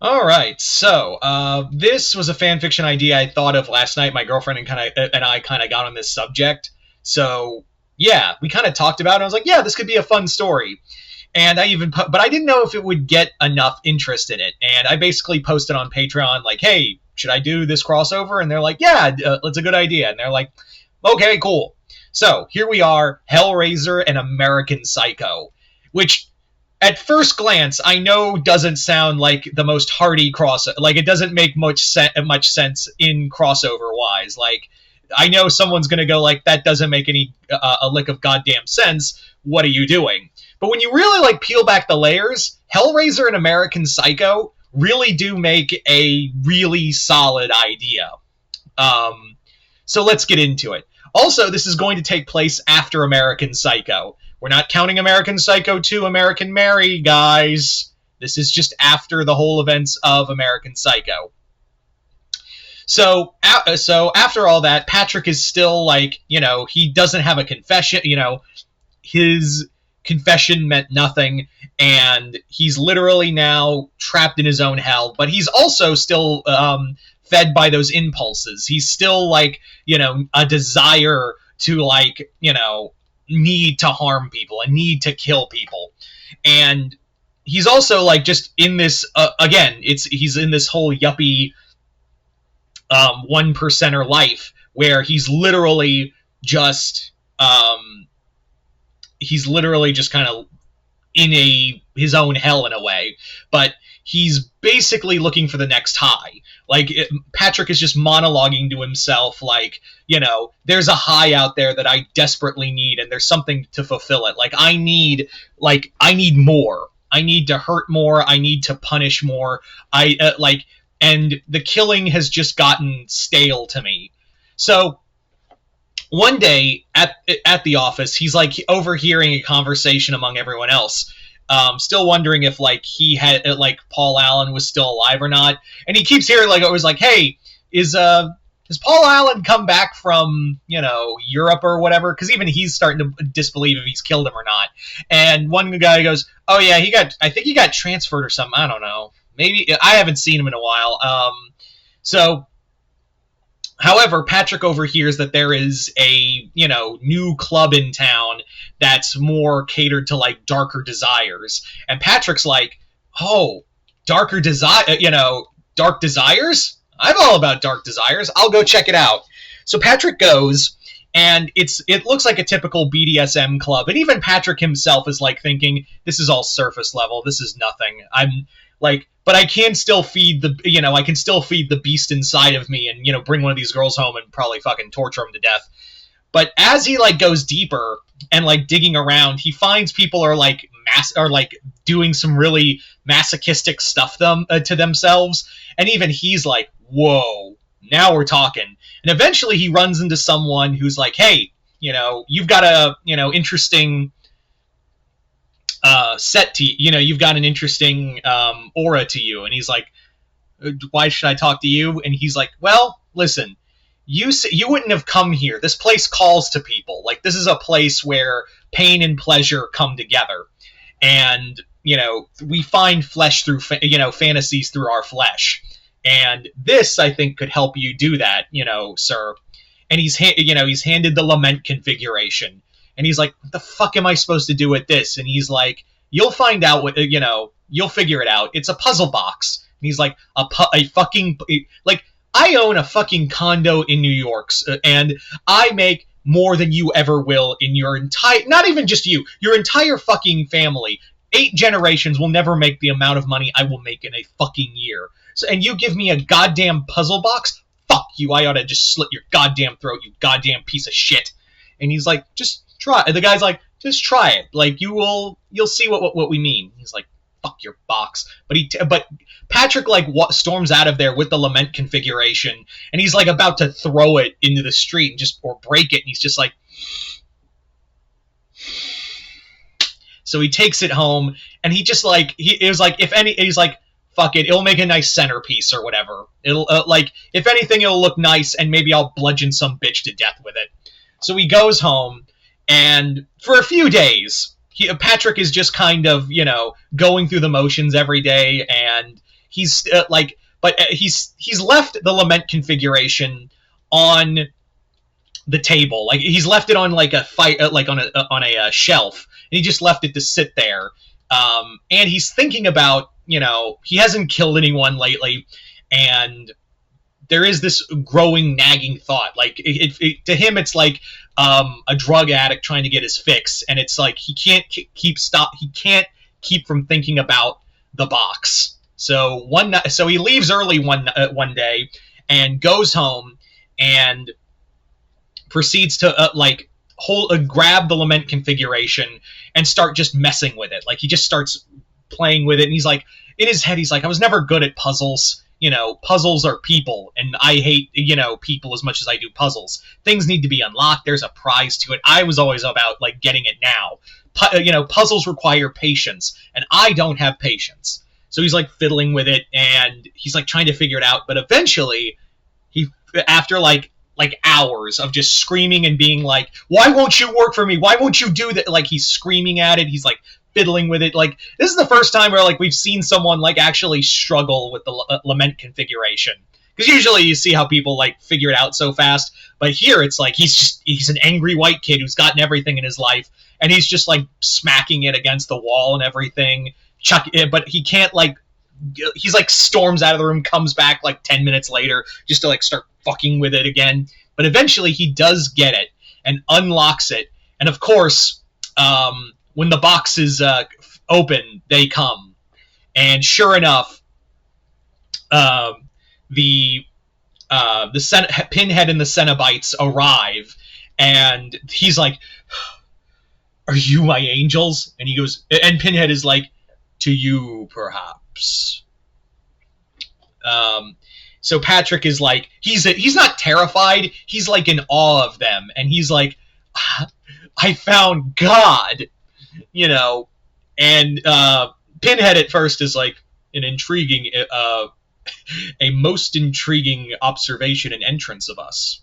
All right, so this was a fan fiction idea I thought of last night. My girlfriend and I kind of got on this subject. So yeah, we kind of talked about it. I was like, yeah, this could be a fun story. And but I didn't know if it would get enough interest in it. And I basically posted on Patreon like, hey, should I do this crossover? And they're like, yeah, it's a good idea. And they're like, okay, cool. So here we are, Hellraiser and American Psycho, which at first glance, I know doesn't sound like the most hearty like it doesn't make much sense in crossover wise. Like I know someone's gonna go like that doesn't make any a lick of goddamn sense. What are you doing? But when you really like peel back the layers, Hellraiser and American Psycho really do make a really solid idea. Um, so let's get into it. Also, this is going to take place after American Psycho. We're not counting American Psycho 2, American Mary, guys. This is just after the whole events of American Psycho. So after all that, Patrick is still like, he doesn't have a confession. His confession meant nothing, and he's literally now trapped in his own hell. But he's also still fed by those impulses. He's still like, a desire to like, need to harm people and need to kill people. And he's also like just in this he's in this whole yuppie one percenter life where he's literally just kind of in his own hell in a way, but he's basically looking for the next high. Like Patrick is just monologuing to himself, like, there's a high out there that I desperately need, and there's something to fulfill it. Like I need more. I need to hurt more. I need to punish more. And the killing has just gotten stale to me. So one day at the office, he's like overhearing a conversation among everyone else, still wondering if like he had like Paul Allen was still alive or not. And he keeps hearing like always like, hey, has Paul Allen come back from Europe or whatever? Because even he's starting to disbelieve if he's killed him or not. And one guy goes, oh yeah, I think he got transferred or something. I don't know. Maybe I haven't seen him in a while. However, Patrick overhears that there is a, new club in town that's more catered to like darker desires. And Patrick's like, "Oh, dark desires? I'm all about dark desires. I'll go check it out." So Patrick goes, and it looks like a typical BDSM club. And even Patrick himself is like thinking, "This is all surface level. This is nothing. I'm like, but I can still feed the beast inside of me and, bring one of these girls home and probably fucking torture them to death." But as he like goes deeper and like digging around, he finds people are like doing some really masochistic stuff to themselves. And even he's like, whoa, now we're talking. And eventually he runs into someone who's like, hey, you've got a, interesting set to you've got an interesting aura to you. And he's like, why should I talk to you? And he's like, well, listen, you wouldn't have come here. This place calls to people. Like, this is a place where pain and pleasure come together. And, we find flesh through, fantasies through our flesh. And this, I think, could help you do that, sir. And he's handed the lament configuration. And he's like, what the fuck am I supposed to do with this? And he's like, you'll find out what, you'll figure it out. It's a puzzle box. And he's like, I own a fucking condo in New York, and I make more than you ever will in your entire, not even just you, your entire fucking family. 8 generations will never make the amount of money I will make in a fucking year. So, and you give me a goddamn puzzle box? Fuck you, I ought to just slit your goddamn throat, you goddamn piece of shit. And he's like, just try. And the guy's like, just try it. Like, you'll see what we mean. He's like, fuck your box. But Patrick like storms out of there with the lament configuration, and he's like about to throw it into the street or break it, and he's just like, so he takes it home, and he just like it was like he's like, fuck it, it'll make a nice centerpiece or whatever. It'll like if anything, it'll look nice, and maybe I'll bludgeon some bitch to death with it. So he goes home, and for a few days, Patrick is just kind of, going through the motions every day, and he's left the lament configuration on the table. Like, he's left it on like a shelf, and he just left it to sit there. And he's thinking about, he hasn't killed anyone lately, and there is this growing nagging thought. Like, to him, it's like a drug addict trying to get his fix, and it's like he can't keep from thinking about the box. So he leaves early one day and goes home and proceeds to grab the lament configuration and start just messing with it. Like, he just starts playing with it, and he's like, in his head, he's like, I was never good at puzzles. Puzzles are people, and I hate, people as much as I do puzzles. Things need to be unlocked. There's a prize to it. I was always about, like, getting it now. Puzzles require patience, and I don't have patience. So he's, like, fiddling with it, and he's, like, trying to figure it out. But eventually, after, like hours of just screaming and being like, why won't you work for me? Why won't you do that? Like, he's screaming at it. He's, like, fiddling with it. Like, this is the first time where, like, we've seen someone, like, actually struggle with the lament configuration. Because usually you see how people, like, figure it out so fast. But here it's like he's an angry white kid who's gotten everything in his life, and he's just, like, smacking it against the wall and everything. But he can't, like, he's, like, storms out of the room, comes back, like, 10 minutes later just to, like, start fucking with it again. But eventually he does get it and unlocks it. And of course, when the box is open, they come. And sure enough, the Pinhead and the Cenobites arrive, and he's like, are you my angels? And he goes, and Pinhead is like, to you, perhaps. So Patrick is like, he's not terrified, he's like in awe of them, and he's like, I found God. And Pinhead at first is like an intriguing, a most intriguing observation and entrance of us.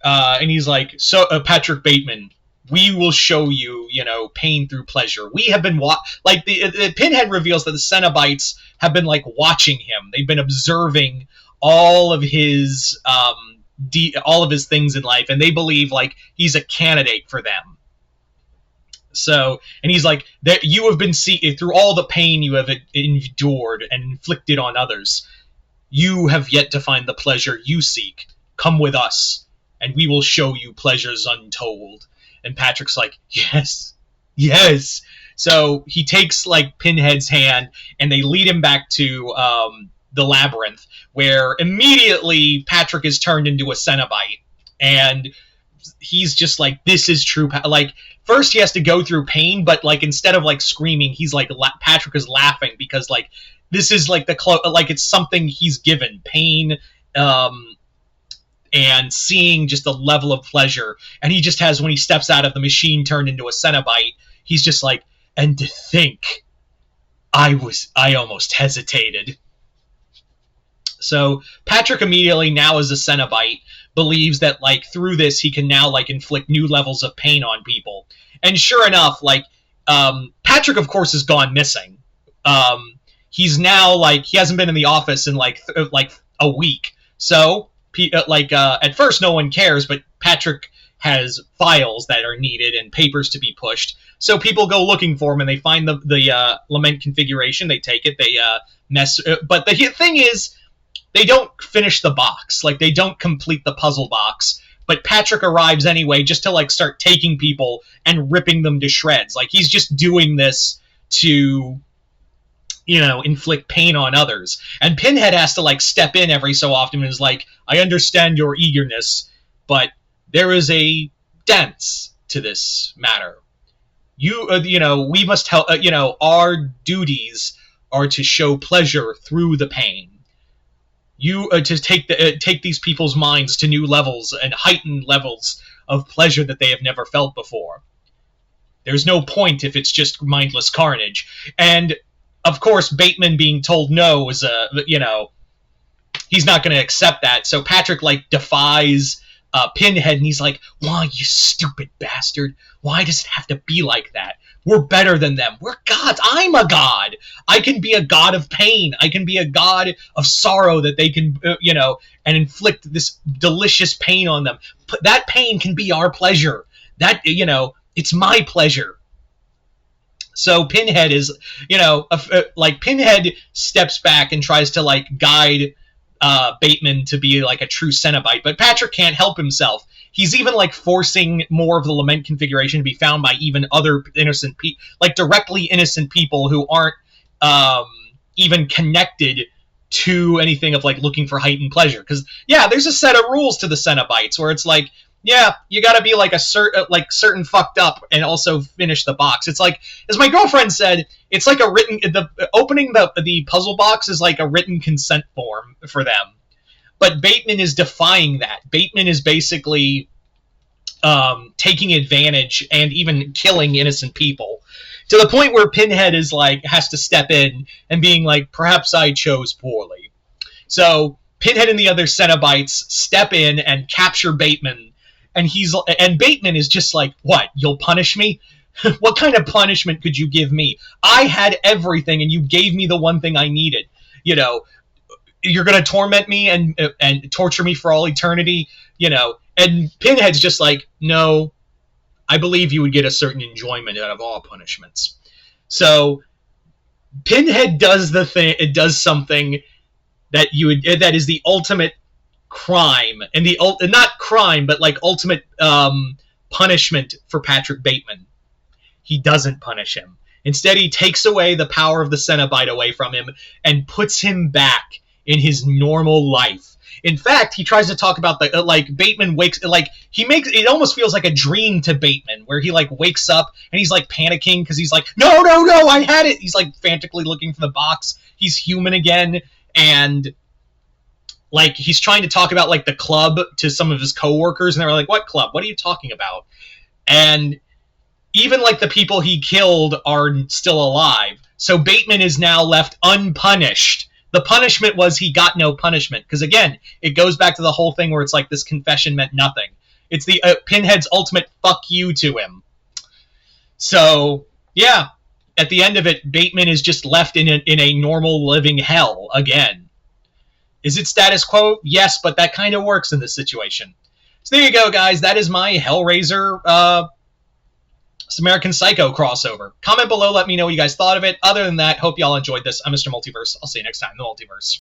And he's like, so Patrick Bateman, we will show you, pain through pleasure. We have been the Pinhead reveals that the Cenobites have been, like, watching him. They've been observing all of his things in life, and they believe, like, he's a candidate for them. So, and he's like, that you have been through all the pain you have endured and inflicted on others, you have yet to find the pleasure you seek. Come with us, and we will show you pleasures untold. And Patrick's like, yes. So he takes, like, Pinhead's hand, and they lead him back to the labyrinth, where immediately Patrick is turned into a Cenobite. And he's just like, this is true. Like, first he has to go through pain, but, like, instead of, like, screaming, he's like, Patrick is laughing because, like, this is, like, like, it's something he's given. Pain, and seeing just a level of pleasure. And he just has, when he steps out of the machine turned into a Cenobite, he's just like, and to think, I almost hesitated. So Patrick immediately, now as a Cenobite, believes that, like, through this he can now, like, inflict new levels of pain on people. And sure enough, like, Patrick, of course, has gone missing. He's now, like, he hasn't been in the office in, like a week. So, at first no one cares, but Patrick has files that are needed and papers to be pushed. So people go looking for him, and they find the lament configuration. They take it, they mess. But the thing is, they don't finish the box. Like, they don't complete the puzzle box. But Patrick arrives anyway, just to, like, start taking people and ripping them to shreds. Like, he's just doing this to, inflict pain on others. And Pinhead has to, like, step in every so often and is like, I understand your eagerness, but there is a dance to this matter. We must help, our duties are to show pleasure through the pain. To take these people's minds to new levels and heightened levels of pleasure that they have never felt before. There's no point if it's just mindless carnage. And, of course, Bateman being told no is he's not going to accept that. So Patrick, like, defies Pinhead, and he's like, why, you stupid bastard? Why does it have to be like that? We're better than them. We're gods. I'm a god. I can be a god of pain. I can be a god of sorrow that they can, and inflict this delicious pain on them. That pain can be our pleasure. That, it's my pleasure. So Pinhead is, Pinhead steps back and tries to, guide Bateman to be, a true Cenobite, but Patrick can't help himself. He's even, forcing more of the lament configuration to be found by even other innocent people, directly innocent people who aren't even connected to anything of, looking for heightened pleasure. Because, there's a set of rules to the Cenobites where it's you gotta be a certain fucked up and also finish the box. It's as my girlfriend said, it's opening the puzzle box is a written consent form for them. But Bateman is defying that. Bateman is basically taking advantage and even killing innocent people, to the point where Pinhead is has to step in and being perhaps I chose poorly. So Pinhead and the other Cenobites step in and capture Bateman. And Bateman is just what? You'll punish me? What kind of punishment could you give me? I had everything, and you gave me the one thing I needed. You're going to torment me and torture me for all eternity? And Pinhead's just no, I believe you would get a certain enjoyment out of all punishments. So Pinhead does something that that is the ultimate crime, and not crime, but ultimate punishment for Patrick Bateman. He doesn't punish him. Instead, he takes away the power of the Cenobite away from him and puts him back in his normal life. In fact, he tries to talk about Bateman wakes, it almost feels like a dream to Bateman, where he wakes up and he's panicking because he's no, I had it. He's frantically looking for the box. He's human again, and he's trying to talk about the club to some of his coworkers, and they're what club? What are you talking about? And even the people he killed are still alive. So Bateman is now left unpunished. The punishment was he got no punishment, because again, it goes back to the whole thing where it's this confession meant nothing. It's the Pinhead's ultimate fuck you to him. So yeah, at the end of it, Bateman is just left in a normal living hell again. Is it status quo? Yes, but that kind of works in this situation. So there you go, guys. That is my Hellraiser American Psycho crossover. Comment below, let me know what you guys thought of it. Other than that, hope y'all enjoyed this. I'm Mr. Multiverse. I'll see you next time in the Multiverse.